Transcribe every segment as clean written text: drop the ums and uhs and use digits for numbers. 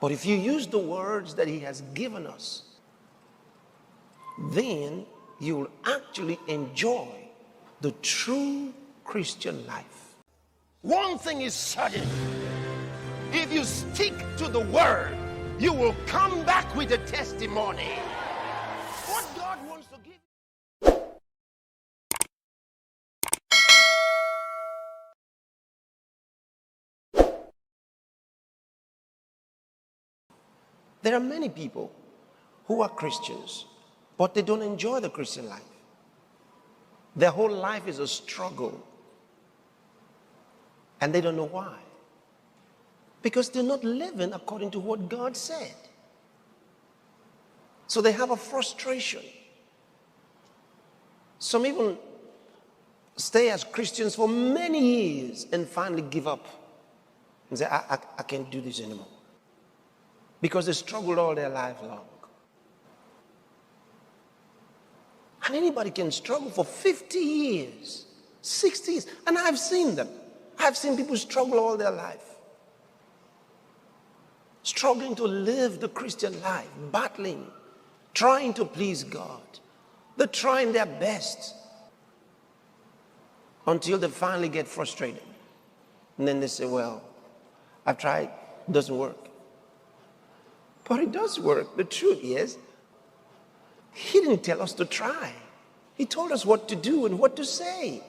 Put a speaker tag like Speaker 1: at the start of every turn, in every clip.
Speaker 1: But if you use the words that he has given us, then you will actually enjoy the true Christian life. One thing is certain. If you stick to the word, you will come back with a testimony. What God wants to give. There are many people who are Christians, but they don't enjoy the Christian life. Their whole life is a struggle. And they don't know why. Because they're not living according to what God said. So they have a frustration. Some even stay as Christians for many years and finally give up and say, I can't do this anymore. Because they struggled all their life long. And anybody can struggle for 50 years, 60 years. And I've seen them. I've seen people struggle all their life. Struggling to live the Christian life, battling, trying to please God. They're trying their best until they finally get frustrated. And then they say, well, I've tried, it doesn't work. But it does work. The truth is, he didn't tell us to try. He told us what to do and what to say.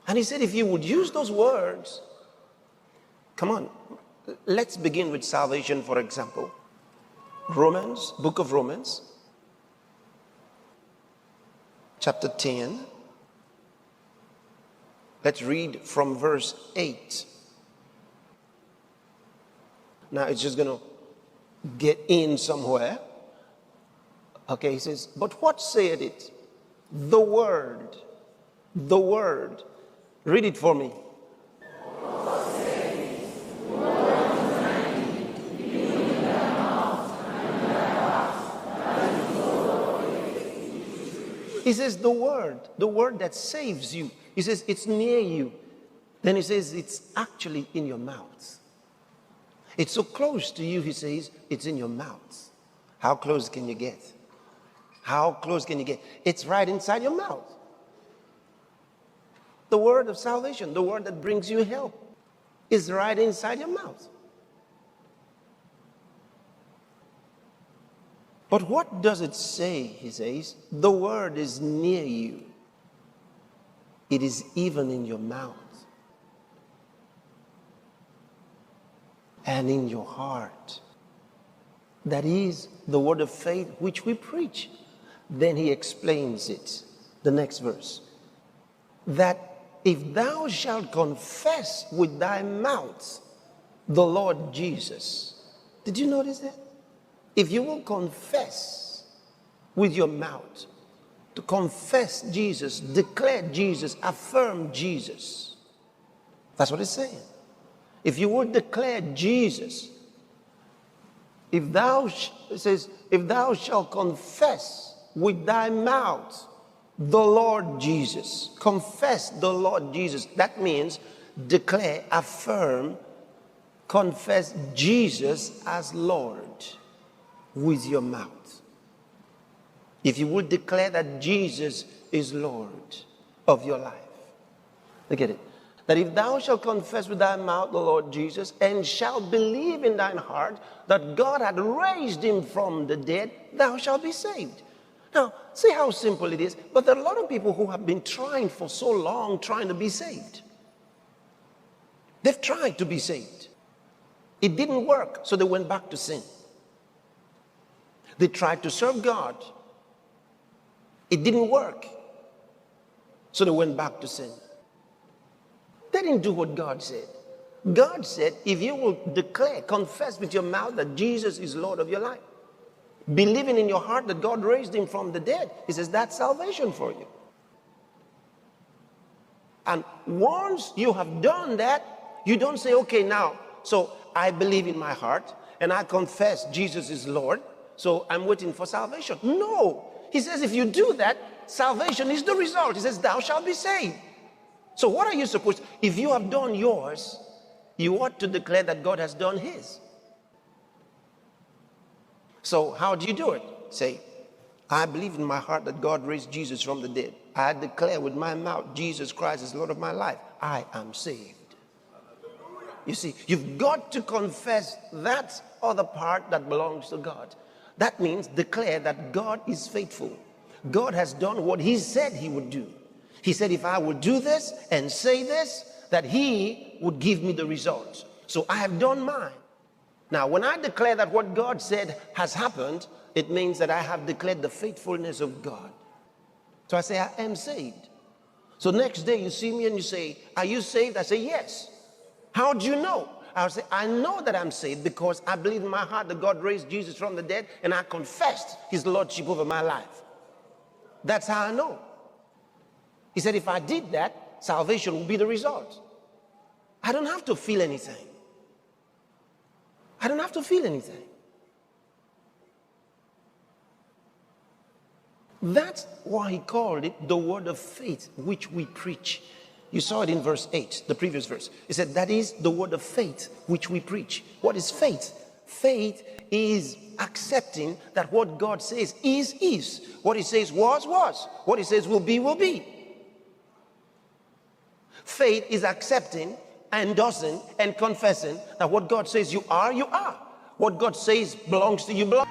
Speaker 1: And he said, if you would use those words, come on, let's begin with salvation, for example. Romans, book of Romans, chapter 10. Let's read from verse 8. Now it's just going to get in somewhere. Okay, he says, but what saith it? The word. The word. Read it for me. He says the word that saves you. He says it's near you. Then he says it's actually in your mouth. It's so close to you, he says, it's in your mouth. How close can you get? How close can you get? It's right inside your mouth. The word of salvation, the word that brings you help, is right inside your mouth. But what does it say? He says, the word is near you. It is even in your mouth and in your heart. That is the word of faith which we preach. Then he explains it, the next verse, that if thou shalt confess with thy mouth the Lord Jesus. Did you notice that? If you will confess with your mouth, to confess Jesus, declare Jesus, affirm Jesus. That's what it's saying. If you will declare Jesus, if thou shalt confess with thy mouth the Lord Jesus, confess the Lord Jesus. That means declare, affirm, confess Jesus as Lord with your mouth. If you would declare that Jesus is Lord of your life. Look at it. That if thou shalt confess with thy mouth the Lord Jesus and shalt believe in thine heart that God had raised him from the dead, thou shalt be saved. Now, see how simple it is. But there are a lot of people who have been trying for so long, trying to be saved. They've tried to be saved. It didn't work, so they went back to sin. They tried to serve God. It didn't work, so they went back to sin. They didn't do what God said. God said, if you will declare, confess with your mouth that Jesus is Lord of your life, believing in your heart that God raised him from the dead, he says that's salvation for you. And once you have done that, you don't say, okay, now, so I believe in my heart and I confess Jesus is Lord, so I'm waiting for salvation. No. He says if you do that, salvation is the result. He says thou shalt be saved. So what are you supposed to, if you have done yours, you ought to declare that God has done his. So how do you do it? Say, I believe in my heart that God raised Jesus from the dead. I declare with my mouth, Jesus Christ is Lord of my life. I am saved. You see, you've got to confess that other part that belongs to God. That means declare that God is faithful. God has done what he said he would do. He said, if I would do this and say this, that he would give me the results. So I have done mine. Now, when I declare that what God said has happened, it means that I have declared the faithfulness of God. So I say, I am saved. So next day you see me and you say, are you saved? I say, yes. How do you know? I'll say, I know that I'm saved because I believe in my heart that God raised Jesus from the dead and I confessed his lordship over my life. That's how I know. He said, if I did that, salvation will be the result. I don't have to feel anything. I don't have to feel anything. That's why he called it the word of faith which we preach. You saw it in verse 8, the previous verse. He said, that is the word of faith which we preach. What is faith? Faith is accepting that what God says is. What he says was. What he says will be. Faith is accepting, endorsing, and confessing that what God says you are. What God says belongs to you, belongs.